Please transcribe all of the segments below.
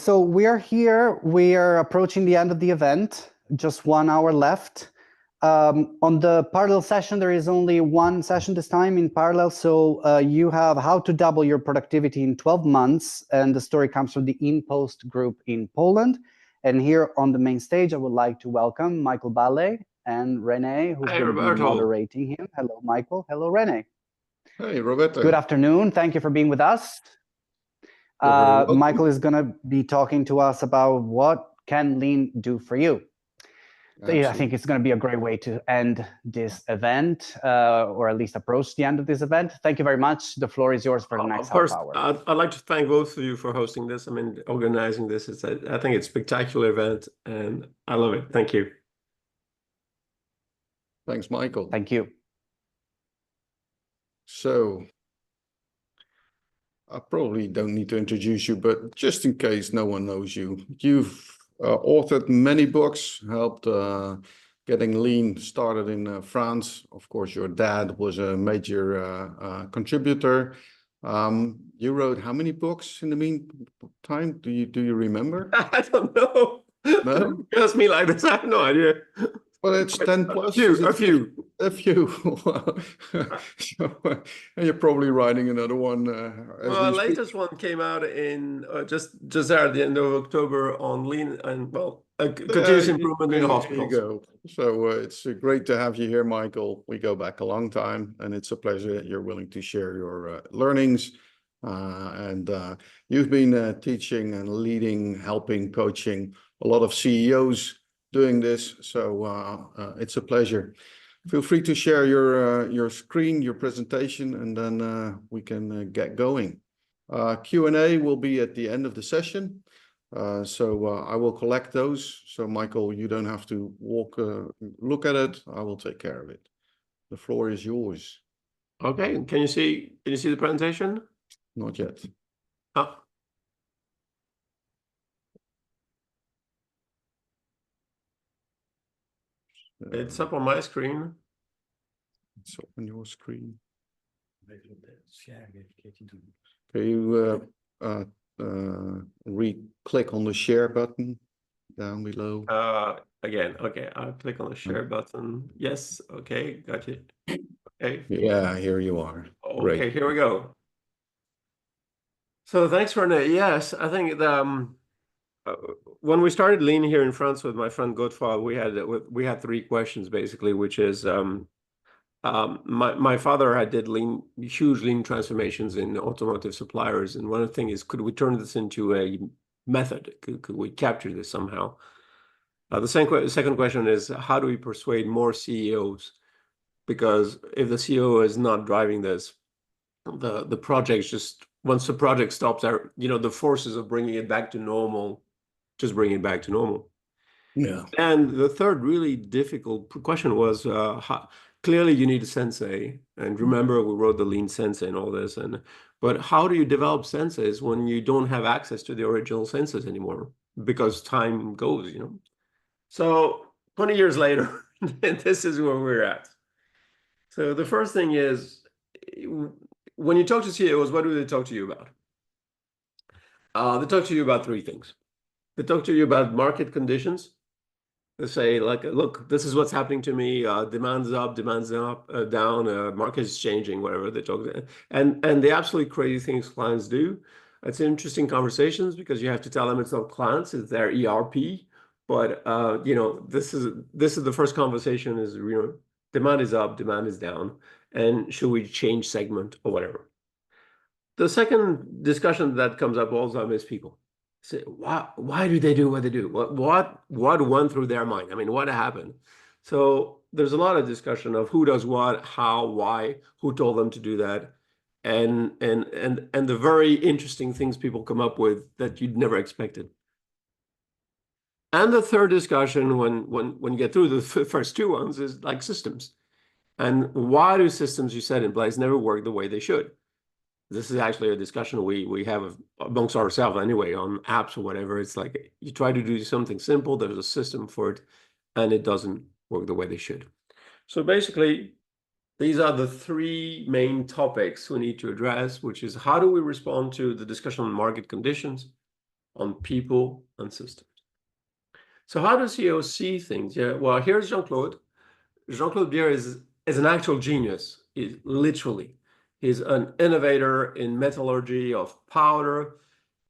So we are here. We are approaching the end of the event. Just 1 hour left. On the parallel session, there is only one session this time in parallel. So you have how to double your productivity in 12 months. And the story comes from the InPost group in Poland. And here on the main stage, I would like to welcome Michael Ballet and Renee, who's going to be moderating him. Hello, Michael. Hello, Renee. Hey, Roberto. Good afternoon. Thank you for being with us. Michael is going to be talking to us about what can Lean do for you. Absolutely. I think it's going to be a great way to end this event, or at least approach the end of this event. Thank you very much. The floor is yours for the next half hour. I'd like to thank both of you for hosting this. I mean, organizing this. I think it's a spectacular event, and I love it. Thank you. Thanks, Michael. Thank you. So, I probably don't need to introduce you, but just in case no one knows you, you've authored many books, helped getting Lean started in France. Of course, your dad was a major contributor. You wrote how many books in the meantime? Do you remember? I don't know. No? You ask me like this, I have no idea. Well, it's 10 plus. A few. So, and you're probably writing another one. Well, the latest one came out in just there at the end of October on Lean and continuous improvement in hospitals. There you go. So it's great to have you here, Michael. We go back a long time, and it's a pleasure that you're willing to share your learnings. And you've been teaching and leading, helping, coaching a lot of CEOs doing this, so it's a pleasure. Feel free to share your screen, your presentation, and then we can get going. Q&A will be at the end of the session, so I will collect those. So Michael, you don't have to look at it. I will take care of it. The floor is yours. Okay. Can you see the presentation? Not yet. Oh. It's up on my screen. It's up on your screen. Can you click on the share button down below? Again, okay, I'll click on the share button. Yes, okay, got it. Okay. Yeah, here you are. Okay, great. Here we go. So thanks, Renee. Yes, I think when we started Lean here in France with my friend Godefroy, we had three questions basically, which is my father did huge Lean transformations in automotive suppliers, and one of the things is, could we turn this into a method? Could we capture this somehow? The second question is, how do we persuade more CEOs? Because if the CEO is not driving this, the project just, once the project stops, the forces of bringing it back to normal, just bring it back to normal. Yeah. And the third really difficult question was, clearly you need a sensei. And remember, we wrote the Lean Sensei and all this. But how do you develop senseis when you don't have access to the original senseis anymore? Because time goes, So 20 years later, this is where we're at. So the first thing is, when you talk to CEOs, what do they talk to you about? They talk to you about three things. They talk to you about market conditions. They say, like, look, this is what's happening to me. Demand's up, down, market is changing, whatever they talk. And the absolutely crazy things clients do. It's interesting conversations because you have to tell them it's not clients, it's their ERP. But this is the first conversation is, demand is up, demand is down, and should we change segment or whatever? The second discussion that comes up all the time is people. Say, why do they do what they do? What went through their mind? I mean, what happened? So there's a lot of discussion of who does what, how, why, who told them to do that, and the very interesting things people come up with that you'd never expected. And the third discussion, when you get through the first two ones, is like systems. And why do systems you set in place never work the way they should? This is actually a discussion we have amongst ourselves anyway on apps or whatever. It's like you try to do something simple, there's a system for it, and it doesn't work the way they should. So basically, these are the three main topics we need to address, which is how do we respond to the discussion on market conditions? on people and systems. So how does CEO see things? Yeah, well, here's Jean-Claude. Jean-Claude Bier is an actual genius. He's an innovator in metallurgy of powder.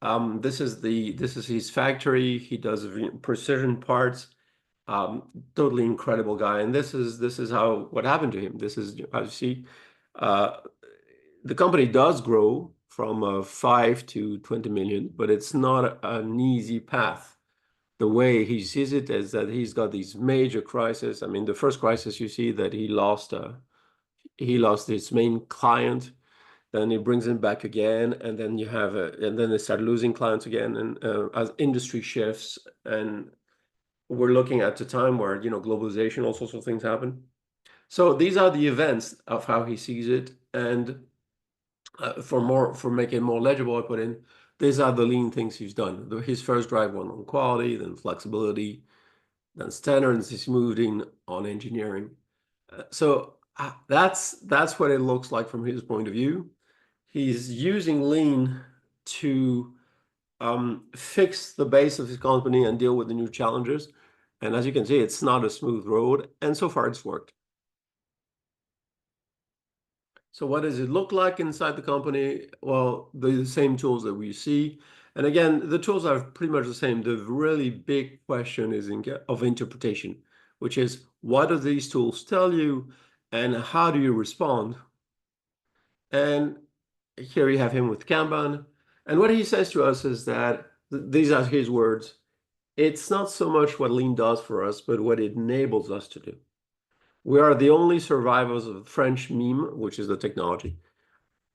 This is his factory. He does precision parts. Totally incredible guy. And this is what happened to him. This is how you see. The company does grow from 5 to 20 million, but it's not an easy path. The way he sees it is that he's got these major crises. I mean, the first crisis you see that he lost his main client, then he brings him back again, and then and then they start losing clients again, and as industry shifts, and we're looking at a time where globalization, all sorts of things happen. So these are the events of how he sees it, and for making it more legible, I put in these are the lean things he's done. His first drive went on quality, then flexibility, then standards. He's moved in on engineering. So that's what it looks like from his point of view. He's using lean to fix the base of his company and deal with the new challenges. And as you can see, it's not a smooth road, and so far it's worked. So what does it look like inside the company? Well, the same tools that we see. And again, the tools are pretty much the same. The really big question is of interpretation, which is what do these tools tell you and how do you respond? And here you have him with Kanban. And what he says to us is that, these are his words, it's not so much what lean does for us, but what it enables us to do. We are the only survivors of the French meme, which is the technology.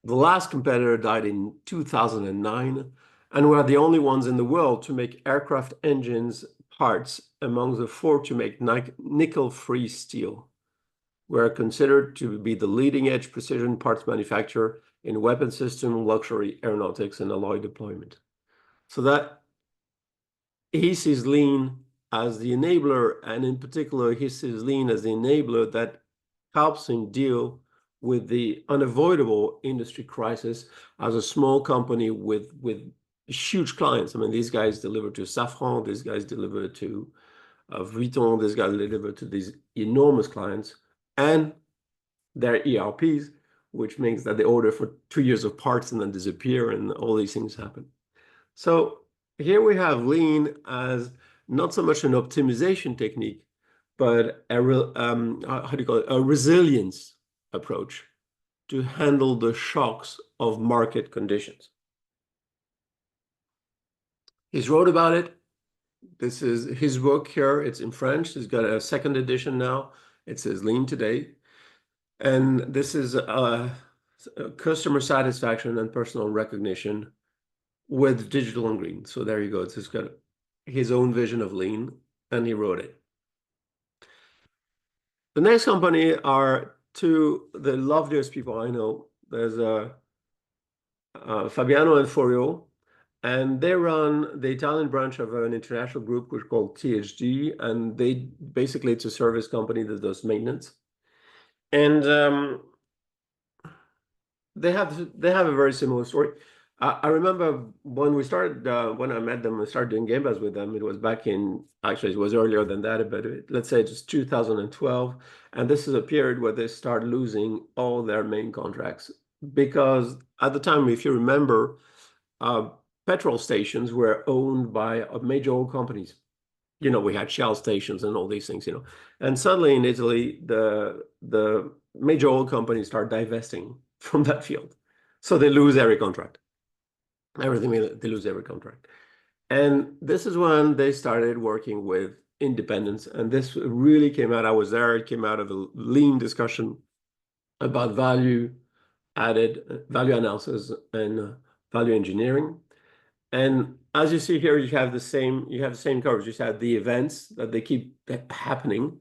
The last competitor died in 2009, and we are the only ones in the world to make aircraft engines parts among the 4 to make nickel-free steel. We are considered to be the leading-edge precision parts manufacturer in weapon system, luxury aeronautics, and alloy deployment. So that he sees lean as the enabler, and in particular, he sees lean as the enabler that helps him deal with the unavoidable industry crisis as a small company with huge clients. I mean, these guys deliver to Safran, these guys deliver to Vuitton, these guys deliver to these enormous clients, and their ERPs, which means that they order for 2 years of parts and then disappear, and all these things happen. So here we have lean as not so much an optimization technique, but a resilience approach to handle the shocks of market conditions. He's wrote about it. This is his book here. It's in French. He's got a second edition now. It says Lean Today. And this is customer satisfaction and personal recognition with digital and green. So there you go. It's just got his own vision of lean, and he wrote it. The next company are two the loveliest people I know. There's Fabiano and Forio, and they run the Italian branch of an international group which is called THG, and basically it's a service company that does maintenance. And they have a very similar story. I remember when we started, when I met them and started doing game buzz with them, it was back in, actually it was earlier than that, but let's say it's 2012. And this is a period where they start losing all their main contracts. Because at the time, if you remember, petrol stations were owned by major oil companies. We had Shell stations and all these things, And suddenly in Italy, the major oil companies start divesting from that field. So they lose every contract. They lose every contract. And this is when they started working with independents. And this really came out, I was there, it came out of a lean discussion about value analysis and value engineering. And as you see here, you have the same coverage. You have the events that they keep happening.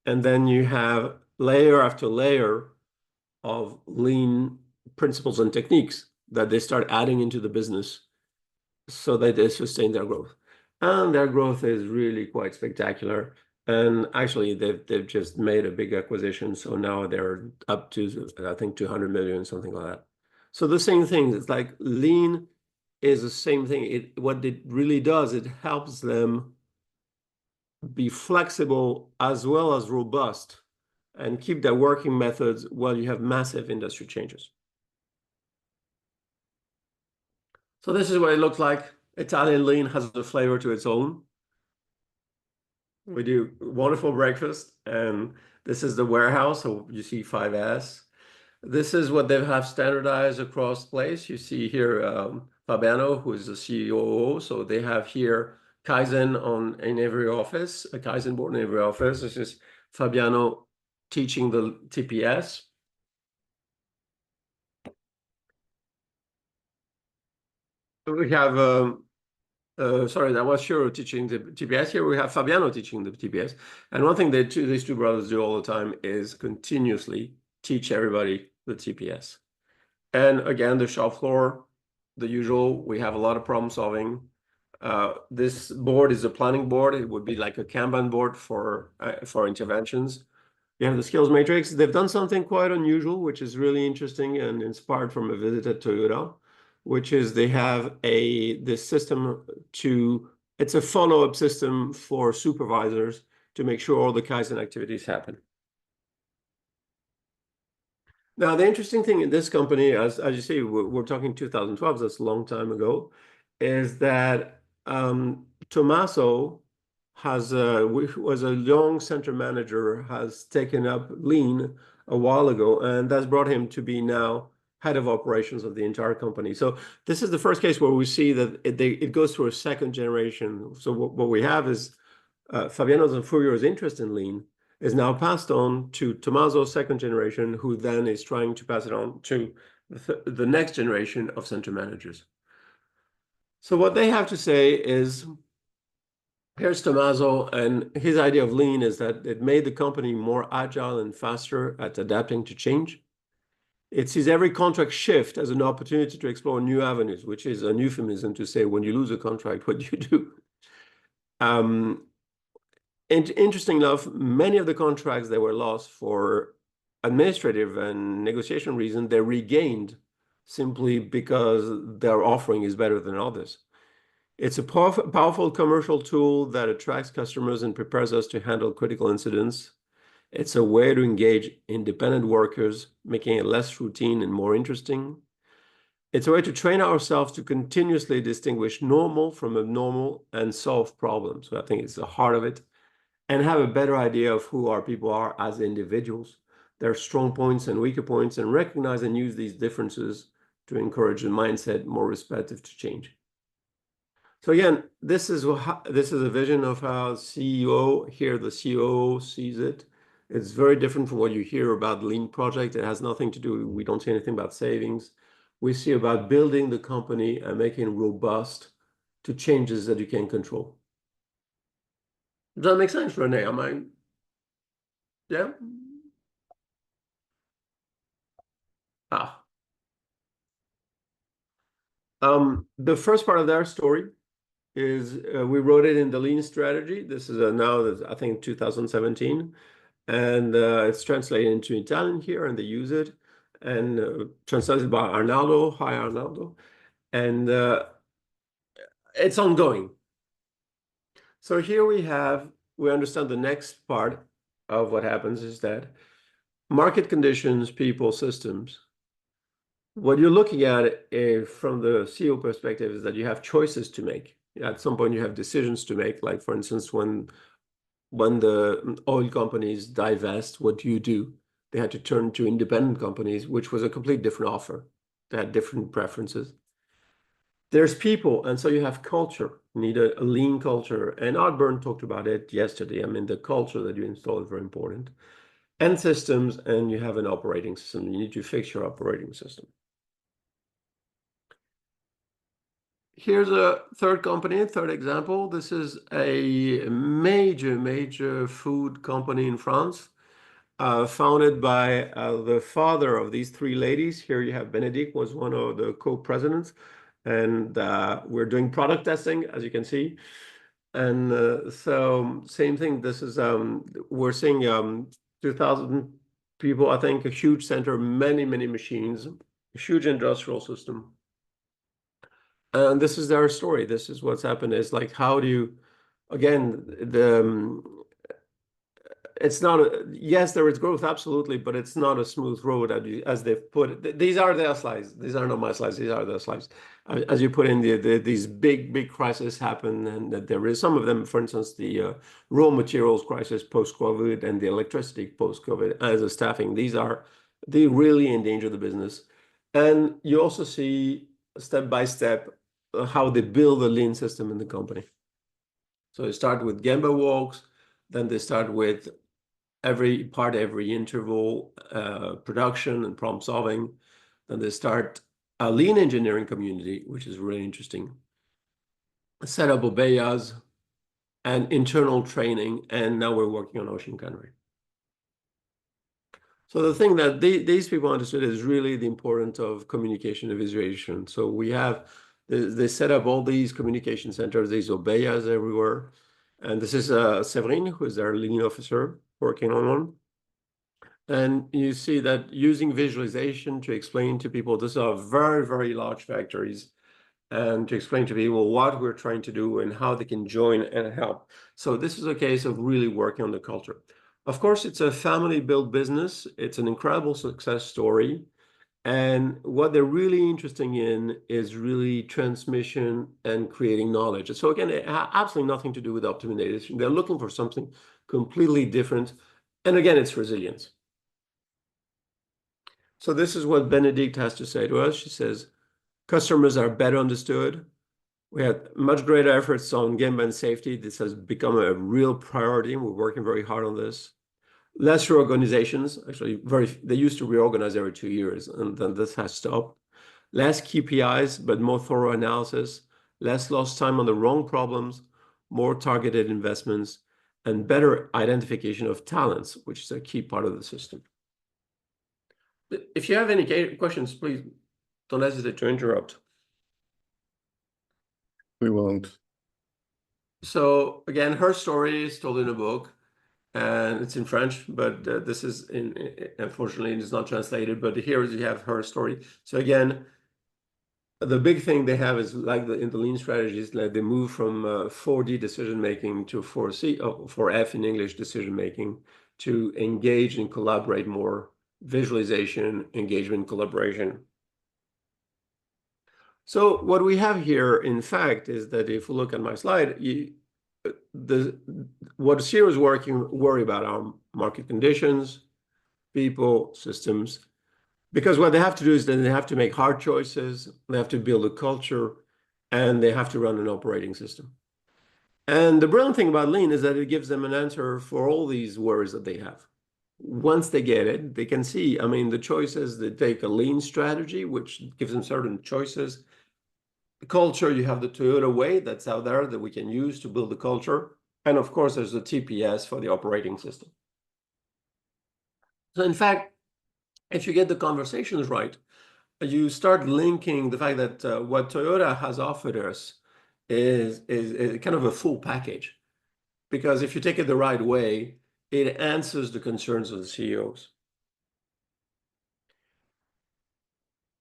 And then you have layer after layer of lean principles and techniques that they start adding into the business so that they sustain their growth. And their growth is really quite spectacular. And actually, they've just made a big acquisition. So now they're up to, I think, 200 million, something like that. So the same thing, it's like lean is the same thing. What it really does, it helps them be flexible as well as robust and keep their working methods while you have massive industry changes. So this is what it looks like. Italian lean has a flavor to its own. We do wonderful breakfast, and this is the warehouse. So you see 5S. This is what they have standardized across place. You see here Fabiano, who is the CEO. So they have here kaizen in every office, a kaizen board in every office. This is Fabiano teaching the TPS. We have sorry, that was Shiro teaching the TPS. Here we have Fabiano teaching the TPS. And one thing that these two brothers do all the time is continuously teach everybody the TPS. And again, the shop floor, the usual, we have a lot of problem solving. This board is a planning board. It would be like a Kanban board for interventions. You have the skills matrix. They've done something quite unusual, which is really interesting and inspired from a visit at Toyota, which is they have this system it's a follow-up system for supervisors to make sure all the Kaizen activities happen. Now, the interesting thing in this company, as you see, we're talking 2012, that's a long time ago, is that Tommaso was a young center manager, has taken up lean a while ago, and that's brought him to be now head of operations of the entire company. So this is the first case where we see that it goes through a second generation. So what we have is Fabiano's and Furio's interest in lean is now passed on to Tommaso's second generation, who then is trying to pass it on to the next generation of center managers. So what they have to say is, here's Tommaso, and his idea of lean is that it made the company more agile and faster at adapting to change. It sees every contract shift as an opportunity to explore new avenues, which is an euphemism to say when you lose a contract, what do you do? And interesting enough, many of the contracts that were lost for administrative and negotiation reasons, they regained simply because their offering is better than others. It's a powerful commercial tool that attracts customers and prepares us to handle critical incidents. It's a way to engage independent workers, making it less routine and more interesting. It's a way to train ourselves to continuously distinguish normal from abnormal and solve problems. So I think it's the heart of it. And have a better idea of who our people are as individuals, their strong points and weaker points, and recognize and use these differences to encourage a mindset more receptive to change. So again, this is a vision of how CEO, here the COO sees it. It's very different from what you hear about the Lean project. It has nothing to do, we don't see anything about savings. We see about building the company and making it robust to changes that you can control. Does that make sense, Renee? Yeah? The first part of their story is we wrote it in the Lean strategy. This is now, I think, 2017. And it's translated into Italian here, and they use it. And translated by Arnaldo. Hi, Arnaldo. And it's ongoing. So here we understand the next part of what happens is that market conditions, people, systems. What you're looking at from the CEO perspective is that you have choices to make. At some point, you have decisions to make. Like, for instance, when the oil companies divest, what do? They had to turn to independent companies, which was a complete different offer. They had different preferences. There's people, and so you have culture. You need a lean culture. And Art Byrne talked about it yesterday. I mean, the culture that you install is very important. And systems, and you have an operating system. You need to fix your operating system. Here's a third company, third example. This is a major food company in France, founded by the father of these three ladies. Here you have Benedict, was one of the co-presidents. And we're doing product testing, as you can see. And so same thing, this is, we're seeing 2,000 people, I think, a huge center, many machines, a huge industrial system. And this is their story. This is what's happened. Is like, how do you, again, it's not yes, there is growth, absolutely, but it's not a smooth road as they've put it. These are their slides. These are not my slides. These are their slides. As you put in these big crises happen, and that there is some of them, for instance, the raw materials crisis post-COVID and the electricity post-COVID as a staffing. They really endanger the business. And you also see step by step how they build a lean system in the company. So they start with Gemba walks, then they start with every interval, production and problem solving. Then they start a lean engineering community, which is really interesting. Set up obeyas and internal training, and now we're working on Ocean Canary. So the thing that these people understood is really the importance of communication and visualization. So they set up all these communication centers, these obeyas everywhere. And this is Séverine, who is our lean officer, working on one. And you see that using visualization to explain to people, these are very, very large factories, and to explain to people what we're trying to do and how they can join and help. So this is a case of really working on the culture. Of course, it's a family-built business. It's an incredible success story. And what they're really interested in is really transmission and creating knowledge. So again, it has absolutely nothing to do with optimization. They're looking for something completely different. And again, it's resilience. So this is what Benedict has to say to us. She says, customers are better understood. We had much greater efforts on Gemba and safety. This has become a real priority. We're working very hard on this. Less reorganizations, actually they used to reorganize every 2 years, and then this has stopped. Less KPIs, but more thorough analysis, less lost time on the wrong problems, more targeted investments, and better identification of talents, which is a key part of the system. If you have any questions, please don't hesitate to interrupt. We won't. So again, her story is told in a book, and it's in French, but this is unfortunately it's not translated. But here you have her story. So again, the big thing they have is like in the lean strategies, like they move from 4D decision making to 4C, 4F in English decision making, to engage and collaborate more. Visualization, engagement, collaboration. So what we have here, in fact, is that if we look at my slide, what Sierra is worry about are market conditions, people, systems, because what they have to do is then they have to make hard choices, they have to build a culture, and they have to run an operating system. And the brilliant thing about lean is that it gives them an answer for all these worries that they have. Once they get it, they can see, I mean, the choices, they take a lean strategy, which gives them certain choices. The culture, you have the Toyota way that's out there that we can use to build the culture. And of course, there's the TPS for the operating system. So in fact, if you get the conversations right, you start linking the fact that what Toyota has offered us is kind of a full package. Because if you take it the right way, it answers the concerns of the CEOs.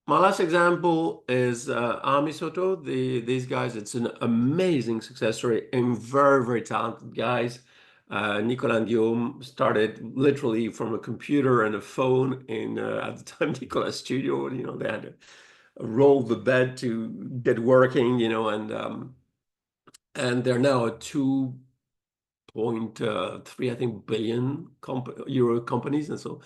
My last example is Ami Soto. These guys, it's an amazing success story and very, very talented guys. Nicolas and Guillaume started literally from a computer and a phone in, at the time, Nicolas' studio. You know, they had to roll the bed to get working, you know, and they're now a 2.3, I think, billion euro companies. And so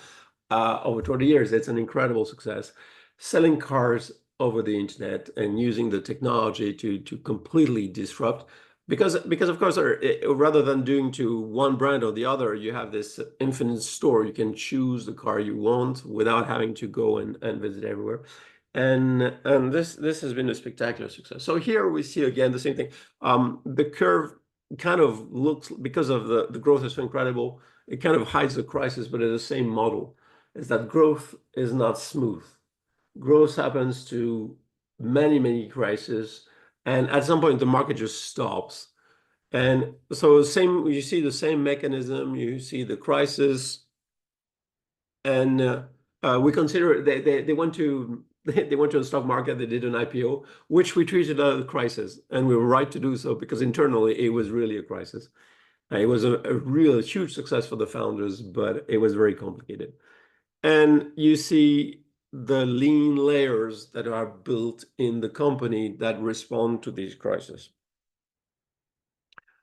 over 20 years, it's an incredible success. Selling cars over the internet and using the technology to completely disrupt. Because of course, rather than doing to one brand or the other, you have this infinite store. You can choose the car you want without having to go and visit everywhere. And this has been a spectacular success. So here we see again the same thing. The curve kind of looks, because of the growth is so incredible, it kind of hides the crisis, but it's the same model, is that growth is not smooth. Growth happens to many, many crises, and at some point the market just stops. And so you see the same mechanism, you see the crisis, and we consider they want to they went to the stock market, they did an IPO, which we treated as a crisis. And we were right to do so because internally it was really a crisis. It was a real huge success for the founders, but it was very complicated. And you see the lean layers that are built in the company that respond to these crises.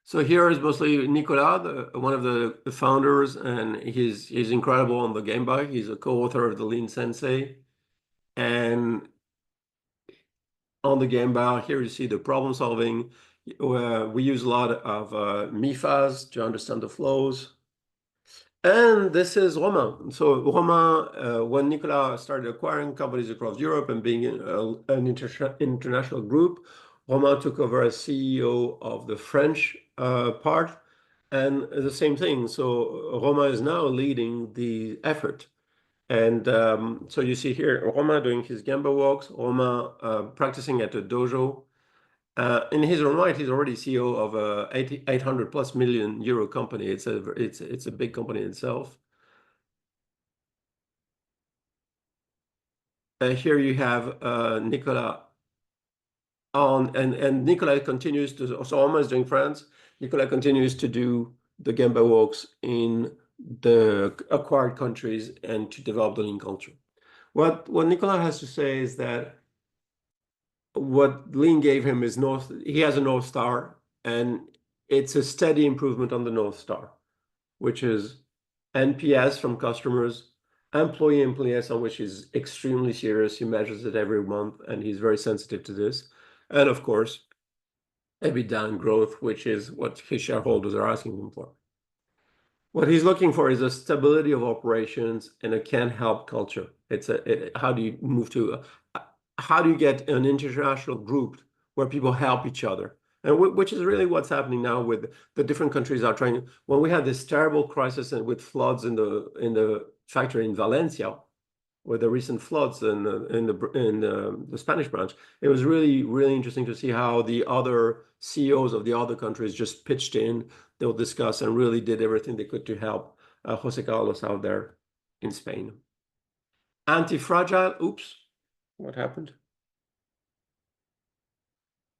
So here is mostly Nicolas, one of the founders, and he's incredible on the Gemba. He's a co-author of the Lean Sensei. And on the Gemba, here you see the problem solving. We use a lot of MIFAs to understand the flows. And this is Romain. So Romain, when Nicolas started acquiring companies across Europe and being an international group, Romain took over as CEO of the French part, and the same thing. So Romain is now leading the effort. And so you see here, Romain doing his Gemba walks, Romain practicing at a dojo. In his own right, he's already CEO of a 800+ million euro company. It's a big company itself. Here you have Nicolas on, and Nicolas continues to, so almost doing France. Nicolas continues to do the Gemba walks in the acquired countries and to develop the lean culture. What Nicolas has to say is that what Lean gave him is he has a North Star, and it's a steady improvement on the North Star, which is NPS from customers, employee NPS, on which is extremely serious. He measures it every month, and he's very sensitive to this. And of course, EBITDA and growth, which is what his shareholders are asking him for. What he's looking for is a stability of operations and a can-help culture. How do you move to how do you get an international group where people help each other? And which is really what's happening now with the different countries are trying. When we had this terrible crisis and with floods in the factory in Valencia, with the recent floods in the Spanish branch, it was really, really interesting to see how the other CEOs of the other countries just pitched in. They'll discuss and really did everything they could to help Jose Carlos out there in Spain. Anti-fragile, oops. What happened?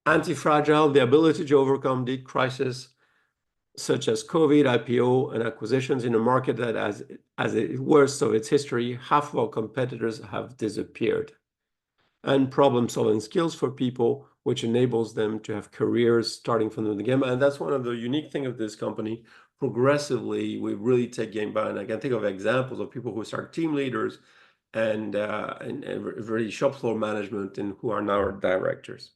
Anti-fragile, the ability to overcome deep crises such as COVID, IPO, and acquisitions in a market that as the worst of its history, half of our competitors have disappeared. And problem-solving skills for people, which enables them to have careers starting from the Gemba. And that's one of the unique things of this company. Progressively, we really take Gemba, and I can think of examples of people who start team leaders and really shop floor management and who are now our directors.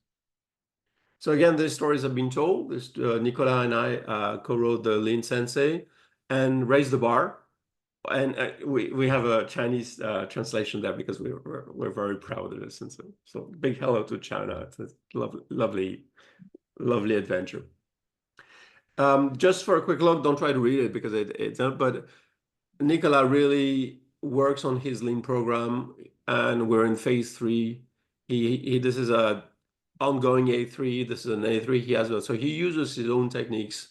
So again, these stories have been told. Nicolas and I co-wrote the Lean Sensei and raised the bar. And we have a Chinese translation there because we're very proud of this. And so big hello to China. It's a lovely, lovely adventure. Just for a quick look, don't try to read it because it's not, but Nicolas really works on his lean program, and we're in phase 3. This is a ongoing A3. This is an A3 he has. So he uses his own techniques.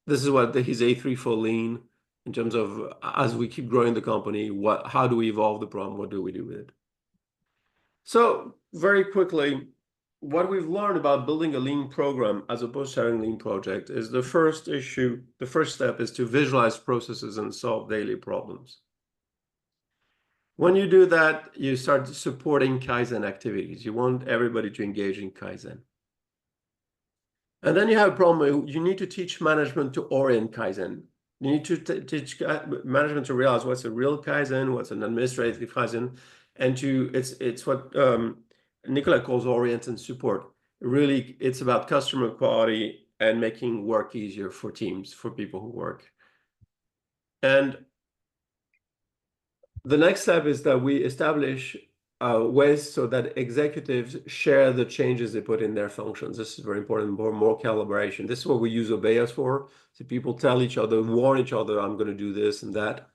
This is what his A3 for lean in terms of as we keep growing the company, how do we evolve the problem? What do we do with it? So very quickly, what we've learned about building a lean program as opposed to having a lean project is the first step is to visualize processes and solve daily problems. When you do that, you start supporting kaizen activities. You want everybody to engage in kaizen. And then you have a problem. You need to teach management to orient kaizen. You need to teach management to realize what's a real kaizen, what's an administrative kaizen, and it's what Nicolas calls orient and support. Really, it's about customer quality and making work easier for teams, for people who work. And the next step is that we establish ways so that executives share the changes they put in their functions. This is very important, more collaboration. This is what we use Obeas for. So people tell each other, warn each other, I'm going to do this and that.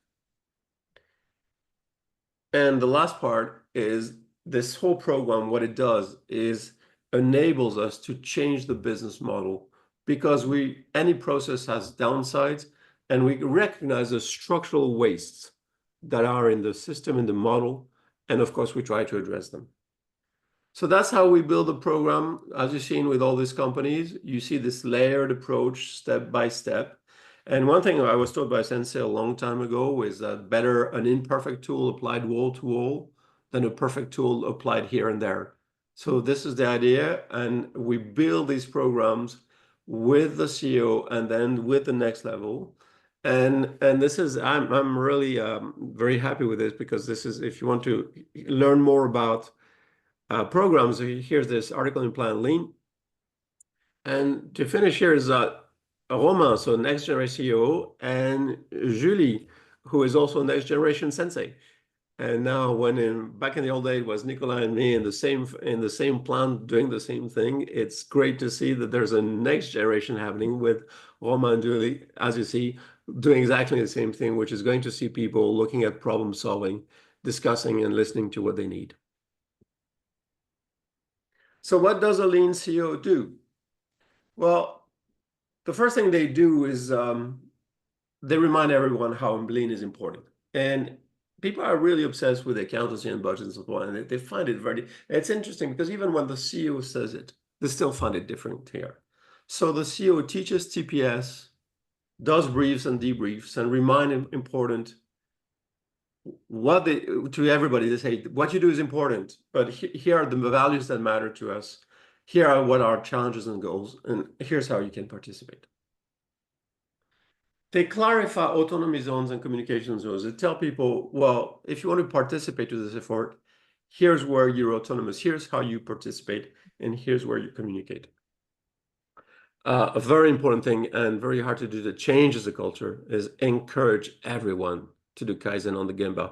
And the last part is this whole program, what it does is enables us to change the business model, because any process has downsides, and we recognize the structural wastes that are in the system, in the model, And of course, we try to address them. So that's how we build a program. As you've seen with all these companies, you see this layered approach step by step. And one thing I was told by Sensei a long time ago is that better an imperfect tool applied wall to wall than a perfect tool applied here and there. So this is the idea. And we build these programs with the CEO and then with the next level. And this is, I'm really very happy with this, because this is, if you want to learn more about programs, here's this article in Plan Lean. And to finish, here is Romain, so next generation CEO, and Julie, who is also next generation sensei. And now, back in the old days, it was Nicolas and me in the same plant doing the same thing. It's great to see that there's a next generation happening with Romain and Julie, as you see, doing exactly the same thing, which is going to see people looking at problem solving, discussing and listening to what they need. So what does a lean CEO do? Well, the first thing they do is they remind everyone how lean is important. And people are really obsessed with accountancy and budgets and so on. And they find it it's interesting, because even when the CEO says it, they still find it different here. So the CEO teaches TPS, does briefs and debriefs, and remind important to everybody. They say, what you do is important, but here are the values that matter to us. Here are what our challenges and goals, and here's how you can participate. They clarify autonomy zones and communication zones. They tell people, well, if you want to participate to this effort, here's where you're autonomous, here's how you participate, and here's where you communicate. A very important thing, and very hard to do, that changes the culture, is encourage everyone to do kaizen on the gemba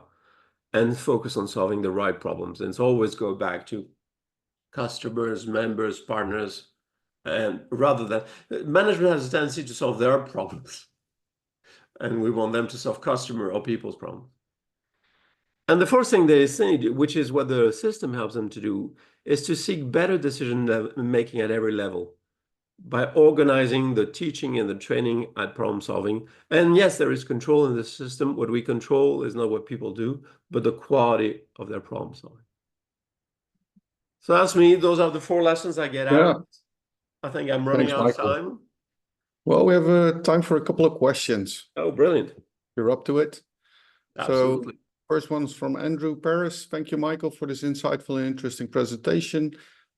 and focus on solving the right problems. And it's always go back to customers, members, partners, and rather than management has a tendency to solve their problems, and we want them to solve customer or people's problems. And the first thing they say, which is what the system helps them to do, is to seek better decision making at every level by organizing the teaching and the training at problem solving. And yes, there is control in the system. What we control is not what people do, but the quality of their problem solving. So that's me. Those are the 4 lessons I get out. I think I'm running out of time. Well, we have time for a couple of questions. Oh, brilliant. You're up to it? Absolutely. So, first one's from Andrew Paris. Thank you, Michael, for this insightful and interesting presentation.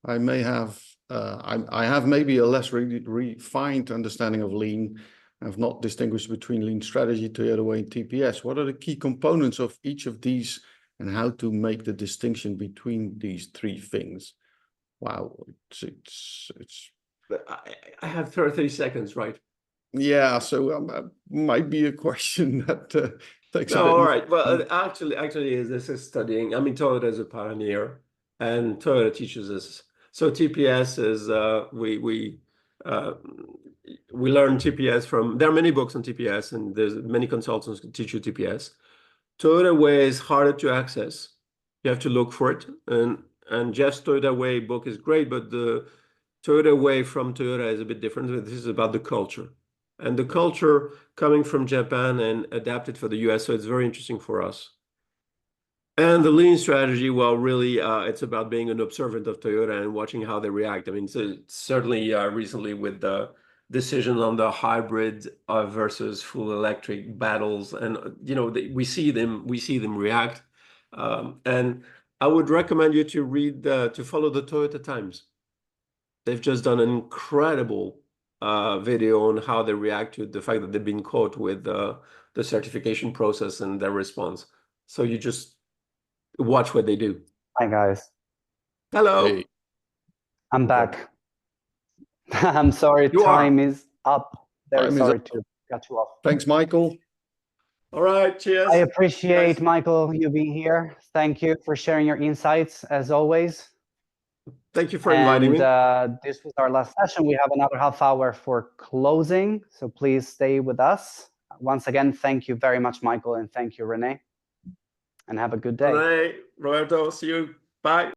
I have maybe a less refined understanding of lean. I have not distinguished between lean strategy, Toyota Way, and TPS. What are the key components of each of these, and how to make the distinction between these 3 things? Wow, it's. I have 30 seconds, right? Yeah, so might be a question that takes a bit. All right. Well, actually, this is studying. I mean, Toyota is a pioneer, and Toyota teaches us. So TPS is we learn TPS from. There are many books on TPS, and there's many consultants who teach you TPS. Toyota Way is harder to access. You have to look for it, and Jeff's Toyota Way book is great, but the Toyota Way from Toyota is a bit different. This is about the culture, and the culture coming from Japan and adapted for the US. So it's very interesting for us. And the lean strategy, well, really, it's about being an observant of Toyota and watching how they react. I mean, so certainly recently with the decision on the hybrid versus full electric battles, and we see them react. And I would recommend you to read to follow the Toyota Times. They've just done an incredible video on how they react to the fact that they've been caught with the certification process and their response. So you just watch what they do. Hi, guys. Hello. Hey. I'm back. I'm sorry, time is up. Very sorry to cut you off. Thanks, Michael. All right, cheers. I appreciate, Michael, you being here. Thank you for sharing your insights, as always. Thank you for inviting me. This was our last session. We have another half hour for closing, so please stay with us. Once again, thank you very much, Michael, and thank you, Renee. And have a good day. Renee, Roberto, see you. Bye.